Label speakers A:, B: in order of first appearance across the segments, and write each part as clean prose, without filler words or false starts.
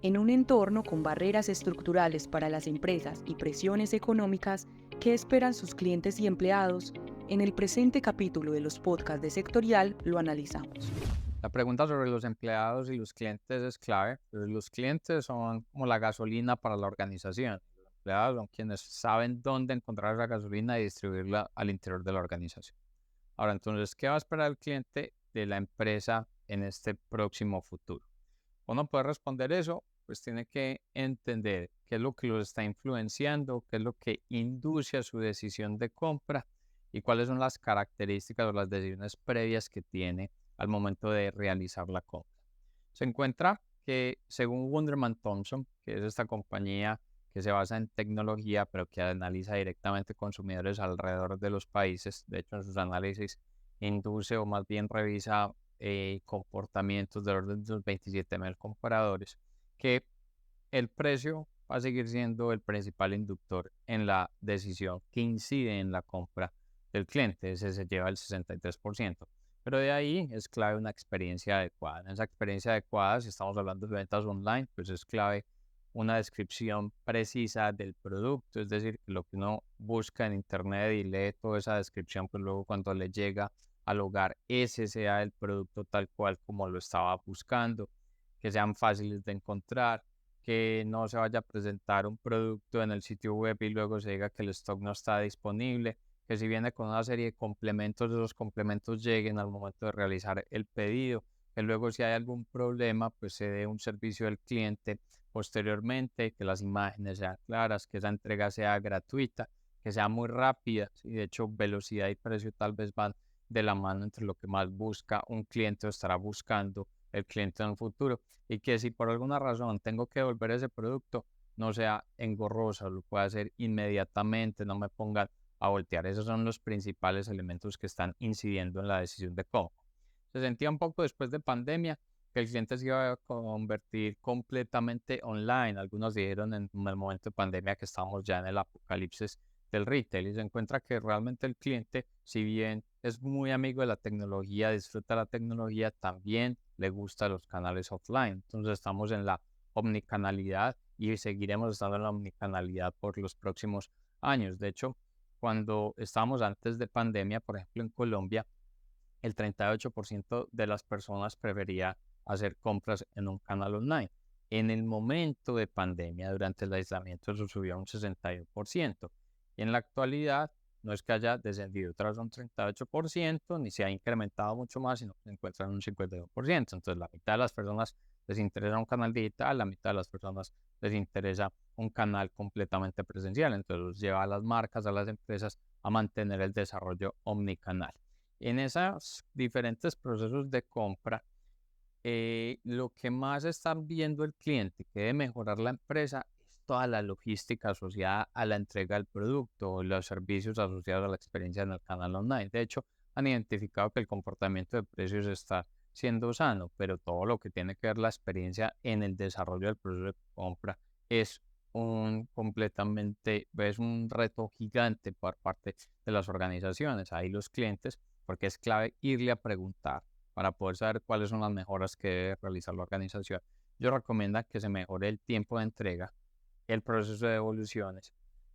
A: En un entorno con barreras estructurales para las empresas y presiones económicas, ¿qué esperan sus clientes y empleados? En el presente capítulo de los podcasts de Sectorial lo analizamos.
B: La pregunta sobre los empleados y los clientes es clave, pues los clientes son como la gasolina para la organización. Los empleados son quienes saben dónde encontrar esa gasolina y distribuirla al interior de la organización. Ahora, entonces, ¿qué va a esperar el cliente de la empresa en este próximo futuro? Uno puede responder eso, pues tiene que entender qué es lo que los está influenciando, qué es lo que induce a su decisión de compra y cuáles son las características o las decisiones previas que tiene al momento de realizar la compra. Se encuentra que, según Wunderman Thompson, que es esta compañía que se basa en tecnología, pero que analiza directamente consumidores alrededor de los países, de hecho en sus análisis induce o más bien revisa comportamientos del orden de los 27.000 compradores, que el precio va a seguir siendo el principal inductor en la decisión que incide en la compra del cliente. Ese se lleva el 63%. Pero de ahí es clave una experiencia adecuada. En esa experiencia adecuada, si estamos hablando de ventas online, pues es clave una descripción precisa del producto, es decir, que lo que uno busca en internet y lee toda esa descripción, pues luego cuando le llega al hogar, ese sea el producto tal cual como lo estaba buscando, que sean fáciles de encontrar, que no se vaya a presentar un producto en el sitio web y luego se diga que el stock no está disponible, que si viene con una serie de complementos, esos complementos lleguen al momento de realizar el pedido, que luego si hay algún problema, pues se dé un servicio al cliente posteriormente, que las imágenes sean claras, que esa entrega sea gratuita, que sea muy rápida, y de hecho velocidad y precio tal vez van de la mano entre lo que más busca un cliente o estará buscando el cliente en el futuro, y que si por alguna razón tengo que devolver ese producto, no sea engorroso, lo pueda hacer inmediatamente, no me pongan a voltear. Esos son los principales elementos que están incidiendo en la decisión de compra. Se sentía un poco después de pandemia que el cliente se iba a convertir completamente online. Algunos dijeron en el momento de pandemia que estábamos ya en el apocalipsis del retail y se encuentra que realmente el cliente, si bien es muy amigo de la tecnología, disfruta la tecnología, también le gustan los canales offline. Entonces estamos en la omnicanalidad y seguiremos estando en la omnicanalidad por los próximos años. De hecho, cuando estábamos antes de pandemia, por ejemplo en Colombia, el 38% de las personas prefería hacer compras en un canal online. En el momento de pandemia, durante el aislamiento, eso subió a un 61%. Y en la actualidad, no es que haya descendido tras un 38%, ni se ha incrementado mucho más, sino que se encuentra en un 52%. Entonces, la mitad de las personas les interesa un canal digital, la mitad de las personas les interesa un canal completamente presencial. Entonces, lleva a las marcas, a las empresas a mantener el desarrollo omnicanal. En esos diferentes procesos de compra, lo que más están viendo el cliente que debe mejorar la empresa es toda la logística asociada a la entrega del producto o los servicios asociados a la experiencia en el canal online. De hecho, han identificado que el comportamiento de precios está siendo sano, pero todo lo que tiene que ver la experiencia en el desarrollo del proceso de compra es es un reto gigante por parte de las organizaciones. Ahí los clientes, porque es clave irle a preguntar para poder saber cuáles son las mejoras que debe realizar la organización. Yo recomiendo que se mejore el tiempo de entrega, el proceso de devoluciones,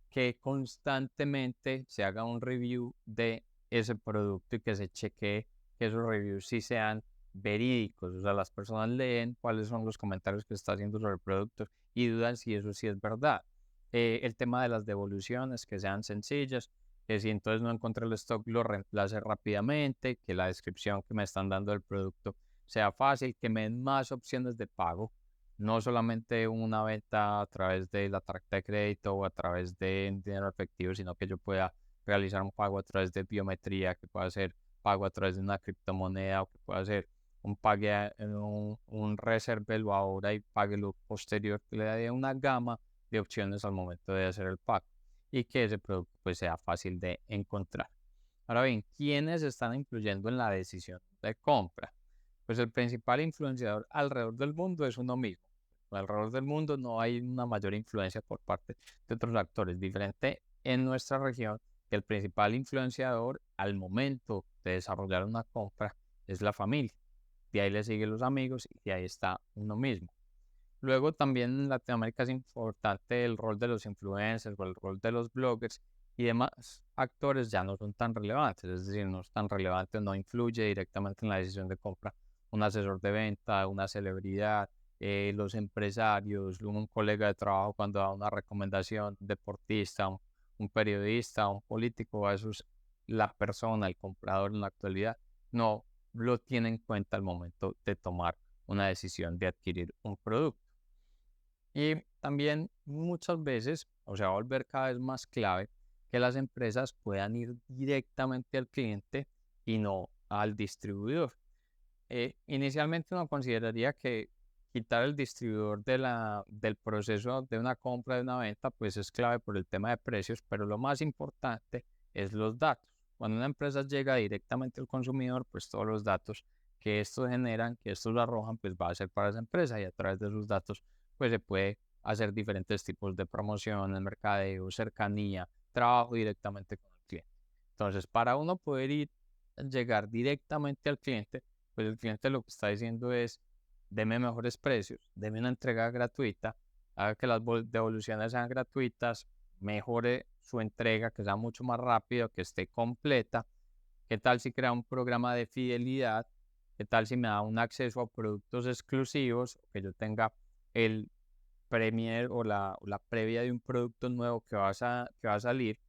B: que constantemente se haga un review de ese producto y que se chequee que esos reviews sí sean verídicos, o sea, las personas leen cuáles son los comentarios que se está haciendo sobre el producto y dudan si eso sí es verdad. El tema de las devoluciones, que sean sencillas, que si entonces no encontré el stock, lo reemplace rápidamente, que la descripción que me están dando del producto sea fácil, que me den más opciones de pago, no solamente una venta a través de la tarjeta de crédito o a través de dinero efectivo, sino que yo pueda realizar un pago a través de biometría, que pueda ser pago a través de una criptomoneda o que pueda ser un resérvelo ahora y páguelo posterior, que le dé una gama de opciones al momento de hacer el pago y que ese producto pues sea fácil de encontrar. Ahora bien, ¿quiénes están influyendo en la decisión de compra? Pues el principal influenciador alrededor del mundo es uno mismo. Alrededor del mundo no hay una mayor influencia por parte de otros actores. Diferente en nuestra región, que el principal influenciador al momento de desarrollar una compra es la familia. De ahí le siguen los amigos y de ahí está uno mismo. Luego también en Latinoamérica es importante el rol de los influencers o el rol de los bloggers y demás actores ya no son tan relevantes, es decir, no es tan relevante o no influye directamente en la decisión de compra un asesor de venta, una celebridad, los empresarios, un colega de trabajo cuando da una recomendación, un deportista, un periodista, un político, eso es la persona, el comprador en la actualidad, no lo tiene en cuenta al momento de tomar una decisión de adquirir un producto. Y también muchas veces, o sea, va a volver cada vez más clave que las empresas puedan ir directamente al cliente y no al distribuidor. Inicialmente uno consideraría que quitar el distribuidor del proceso de una compra, de una venta, pues es clave por el tema de precios, pero lo más importante es los datos. Cuando una empresa llega directamente al consumidor, pues todos los datos que estos generan, que estos lo arrojan, pues va a ser para esa empresa y a través de esos datos, pues se puede hacer diferentes tipos de promociones, mercadeo, cercanía, trabajo directamente con el cliente. Entonces, para uno poder llegar directamente al cliente, pues el cliente lo que está diciendo es, deme mejores precios, deme una entrega gratuita, haga que las devoluciones sean gratuitas, mejore su entrega, que sea mucho más rápido, que esté completa. ¿Qué tal si crea un programa de fidelidad? ¿Qué tal si me da un acceso a productos exclusivos? Que yo tenga el premier o la previa de un producto nuevo que va a salir.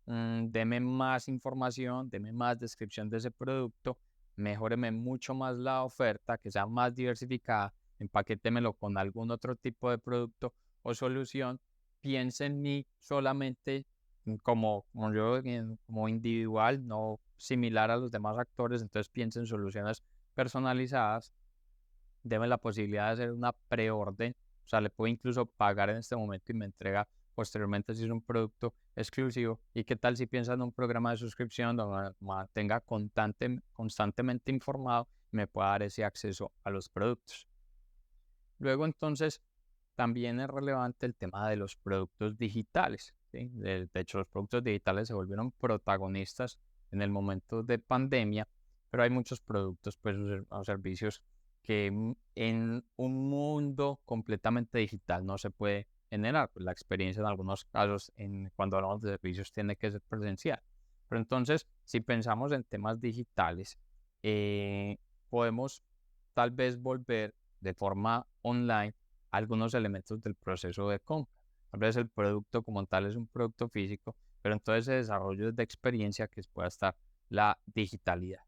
B: Deme más información, deme más descripción de ese producto, mejóreme mucho más la oferta, que sea más diversificada, empaquétemelo con algún otro tipo de producto o solución. Piense en mí solamente como yo, como individual, no similar a los demás actores, entonces piense en soluciones personalizadas. Deme la posibilidad de hacer una preorden, o sea, le puedo incluso pagar en este momento y me entrega posteriormente si es un producto exclusivo. ¿Y qué tal si piensan en un programa de suscripción donde me mantenga constantemente informado y me pueda dar ese acceso a los productos? Luego, entonces, también es relevante el tema de los productos digitales, ¿sí? De hecho, los productos digitales se volvieron protagonistas en el momento de pandemia, pero hay muchos productos pues, o servicios que en un mundo completamente digital no se puede generar. Pues la experiencia en algunos casos, cuando hablamos de servicios, tiene que ser presencial. Pero entonces, si pensamos en temas digitales, podemos tal vez volver de forma online algunos elementos del proceso de compra. Tal vez el producto como tal es un producto físico, pero entonces se desarrollo de experiencia que pueda estar la digitalidad.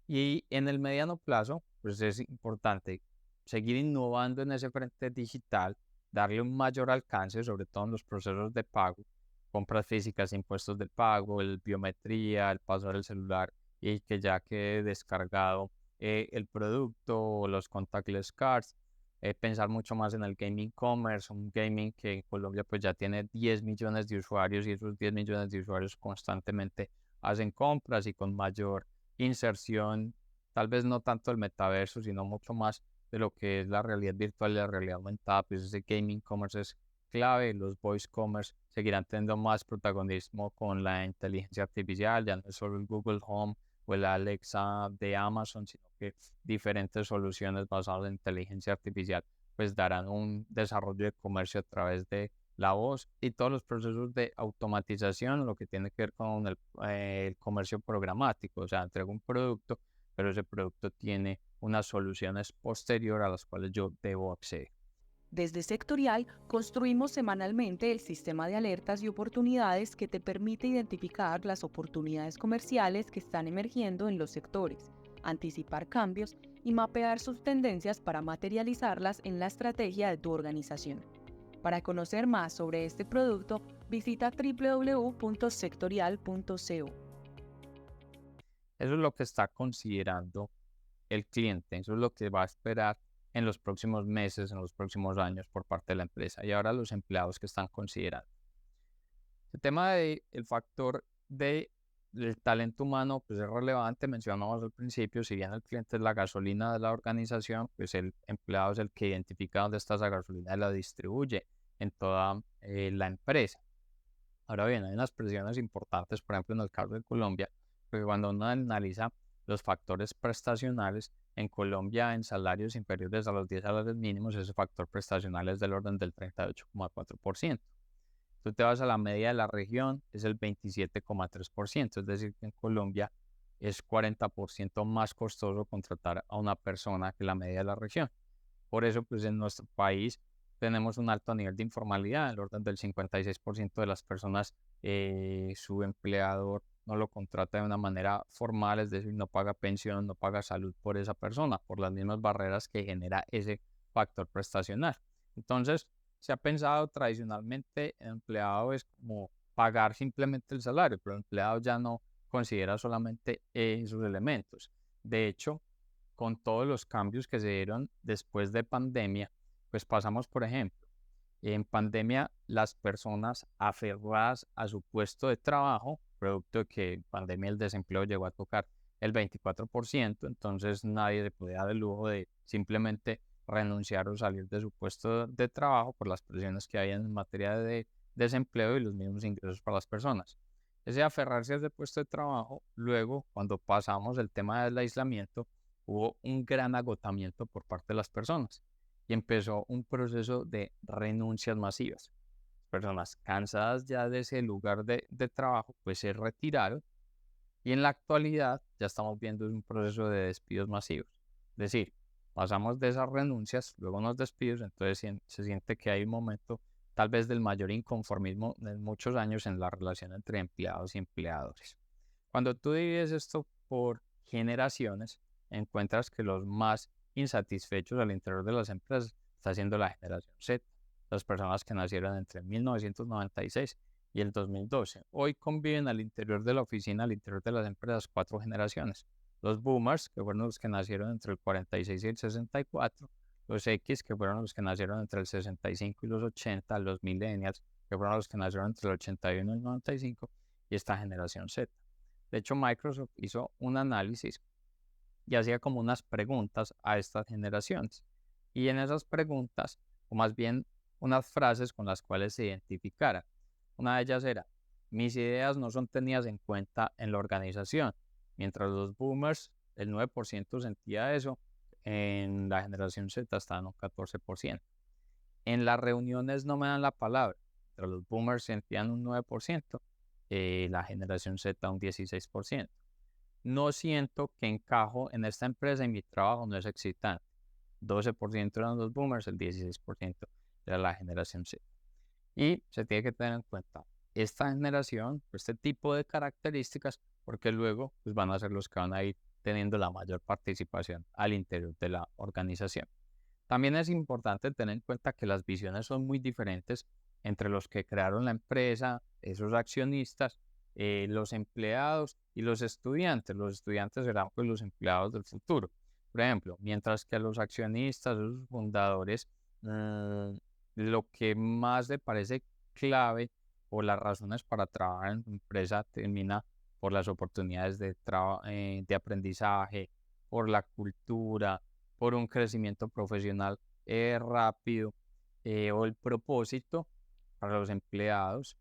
B: Y en el mediano plazo, pues es importante seguir innovando en ese frente digital, darle un mayor alcance, sobre todo en los procesos de pago, compras físicas, impuestos del pago, el biometría, el pasar el celular y que ya quede descargado el producto o los contactless cards. Pensar mucho más en el gaming commerce, un gaming que en Colombia pues ya tiene 10 millones de usuarios y esos 10 millones de usuarios constantemente hacen compras y con mayor inserción, tal vez no tanto el metaverso, sino mucho más de lo que es la realidad virtual y la realidad aumentada, pues ese gaming commerce es clave, los voice commerce seguirán teniendo más protagonismo con la inteligencia artificial, ya no es solo el Google Home o el Alexa de Amazon, sino que diferentes soluciones basadas en inteligencia artificial pues darán un desarrollo de comercio a través de la voz y todos los procesos de automatización, lo que tiene que ver con el comercio programático, o sea, entrego un producto, pero ese producto tiene unas soluciones posterior a las cuales yo debo acceder.
A: Desde Sectorial construimos semanalmente el sistema de alertas y oportunidades que te permite identificar las oportunidades comerciales que están emergiendo en los sectores, anticipar cambios y mapear sus tendencias para materializarlas en la estrategia de tu organización. Para conocer más sobre este producto, visita www.sectorial.co.
B: Eso es lo que está considerando el cliente, eso es lo que va a esperar en los próximos meses, en los próximos años por parte de la empresa y ahora los empleados que están considerando. El tema del factor del talento humano pues es relevante, mencionamos al principio, si bien el cliente es la gasolina de la organización, pues el empleado es el que identifica dónde está esa gasolina y la distribuye en toda la empresa. Ahora bien, hay unas presiones importantes, por ejemplo, en el caso de Colombia, porque cuando uno analiza los factores prestacionales, en Colombia en salarios inferiores a los 10 salarios mínimos, ese factor prestacional es del orden del 38,4%. Tú te vas a la media de la región, es el 27,3%, es decir, que en Colombia es 40% más costoso contratar a una persona que la media de la región. Por eso, pues en nuestro país tenemos un alto nivel de informalidad, el orden del 56% de las personas, su empleador no lo contrata de una manera formal, es decir, no paga pensión, no paga salud por esa persona, por las mismas barreras que genera ese factor prestacional. Entonces, se ha pensado tradicionalmente el empleado es como pagar simplemente el salario, pero el empleado ya no considera solamente esos elementos. De hecho, con todos los cambios que se dieron después de pandemia, pues pasamos, por ejemplo, en pandemia las personas aferradas a su puesto de trabajo, producto de que en pandemia el desempleo llegó a tocar el 24%, entonces nadie se podía dar el lujo de simplemente renunciar o salir de su puesto de trabajo por las presiones que había en materia de desempleo y los mismos ingresos para las personas. Ese aferrarse a ese puesto de trabajo, luego cuando pasamos el tema del aislamiento, hubo un gran agotamiento por parte de las personas y empezó un proceso de renuncias masivas. Personas cansadas ya de ese lugar de trabajo, pues se retiraron y en la actualidad ya estamos viendo un proceso de despidos masivos. Es decir, pasamos de esas renuncias, luego unos despidos, entonces se siente que hay un momento tal vez del mayor inconformismo de muchos años en la relación entre empleados y empleadores. Cuando tú divides esto por generaciones, encuentras que los más insatisfechos al interior de las empresas está siendo la generación Z, las personas que nacieron entre 1996 y el 2012. Hoy conviven al interior de la oficina, al interior de las empresas, 4 generaciones. Los boomers, que fueron los que nacieron entre el 46 y el 64, los X, que fueron los que nacieron entre el 65 y los 80, los millennials, que fueron los que nacieron entre el 81 y el 95, y esta generación Z. De hecho, Microsoft hizo un análisis y hacía como unas preguntas a estas generaciones. Y en esas preguntas, o más bien unas frases con las cuales se identificara. Una de ellas era, mis ideas no son tenidas en cuenta en la organización. Mientras los boomers, el 9% sentía eso, en la generación Z estaban un 14%. En las reuniones no me dan la palabra. Mientras los boomers sentían un 9%, la generación Z un 16%. No siento que encajo en esta empresa y mi trabajo no es excitante. 12% eran los boomers, el 16% era la generación Z. Y se tiene que tener en cuenta esta generación, este tipo de características, porque luego pues, van a ser los que van a ir teniendo la mayor participación al interior de la organización. También es importante tener en cuenta que las visiones son muy diferentes entre los que crearon la empresa, esos accionistas, los empleados y los estudiantes. Los estudiantes serán pues los empleados del futuro. Por ejemplo, mientras que a los accionistas, los fundadores, lo que más le parece clave o las razones para trabajar en su empresa termina por las oportunidades de aprendizaje, por la cultura, por un crecimiento profesional rápido o el propósito para los empleados.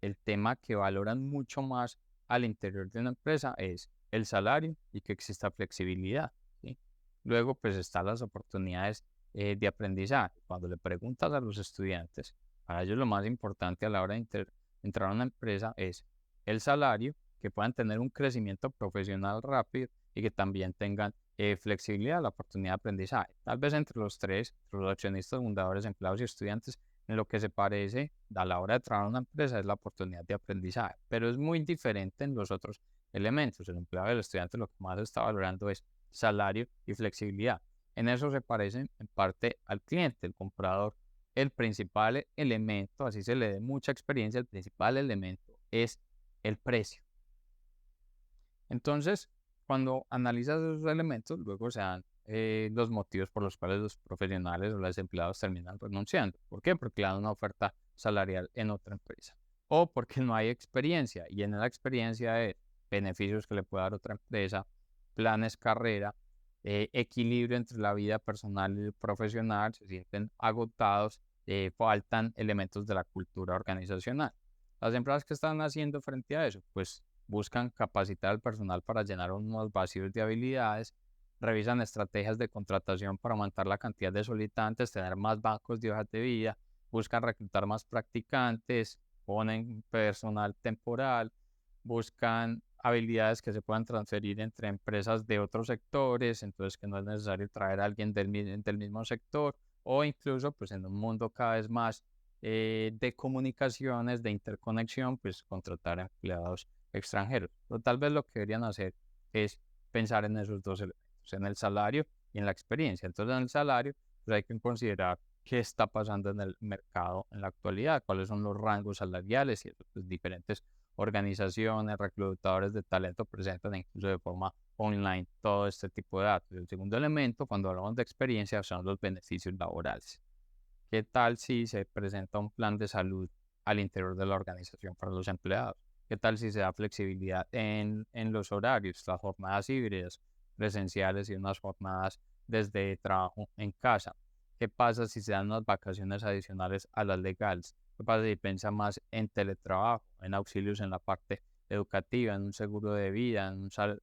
B: El tema que valoran mucho más al interior de una empresa es el salario y que exista flexibilidad, ¿sí? Luego, pues están las oportunidades de aprendizaje. Cuando le preguntas a los estudiantes, para ellos lo más importante a la hora de entrar a una empresa es el salario, que puedan tener un crecimiento profesional rápido y que también tengan flexibilidad, la oportunidad de aprendizaje. Tal vez entre los tres, los accionistas, fundadores, empleados y estudiantes, en lo que se parece a la hora de trabajar en una empresa es la oportunidad de aprendizaje, pero es muy diferente en los otros elementos. El empleado y el estudiante lo que más está valorando es salario y flexibilidad. En eso se parece en parte al cliente, el comprador. El principal elemento, así se le dé mucha experiencia, el principal elemento es el precio. Entonces, cuando analizas esos elementos, luego se dan los motivos por los cuales los profesionales o los empleados terminan renunciando. ¿Por qué? Porque le dan una oferta salarial en otra empresa. O porque no hay experiencia. Y en la experiencia de beneficios que le puede dar otra empresa, planes carrera, equilibrio entre la vida personal y profesional, se sienten agotados, faltan elementos de la cultura organizacional. Las empresas que están haciendo frente a eso, pues buscan capacitar al personal para llenar unos vacíos de habilidades, revisan estrategias de contratación para aumentar la cantidad de solicitantes, tener más bancos de hojas de vida, buscan reclutar más practicantes, ponen personal temporal, buscan habilidades que se puedan transferir entre empresas de otros sectores, entonces que no es necesario traer a alguien del mismo sector, o incluso pues en un mundo cada vez más de comunicaciones, de interconexión, pues contratar empleados extranjeros. Pero tal vez lo que deberían hacer es pensar en esos dos elementos, en el salario y en la experiencia. Entonces en el salario pues hay que considerar qué está pasando en el mercado en la actualidad, cuáles son los rangos salariales y eso, pues, diferentes organizaciones, reclutadores de talento presentan incluso de forma online todo este tipo de datos. El segundo elemento, cuando hablamos de experiencia, son los beneficios laborales. ¿Qué tal si se presenta un plan de salud al interior de la organización para los empleados? ¿Qué tal si se da flexibilidad en los horarios, las jornadas híbridas, presenciales y unas jornadas desde trabajo en casa? ¿Qué pasa si se dan unas vacaciones adicionales a las legales? ¿Qué pasa si piensa más en teletrabajo, en auxilios en la parte educativa, en un seguro de vida,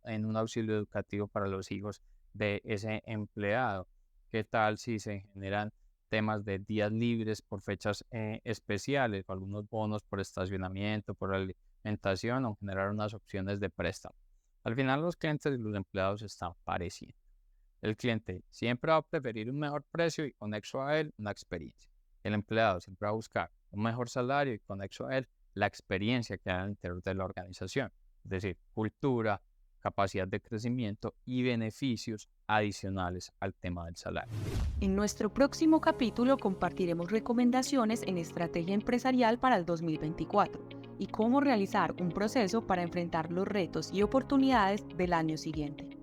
B: en un auxilio educativo para los hijos de ese empleado? ¿Qué tal si se generan temas de días libres por fechas especiales, o algunos bonos por estacionamiento, por alimentación o generar unas opciones de préstamo? Al final los clientes y los empleados están pareciendo. El cliente siempre va a preferir un mejor precio y conexo a él una experiencia. El empleado siempre va a buscar un mejor salario y conexo a él la experiencia que hay al interior de la organización. Es decir, cultura, capacidad de crecimiento y beneficios adicionales al tema del salario.
A: En nuestro próximo capítulo compartiremos recomendaciones en estrategia empresarial para el 2024 y cómo realizar un proceso para enfrentar los retos y oportunidades del año siguiente.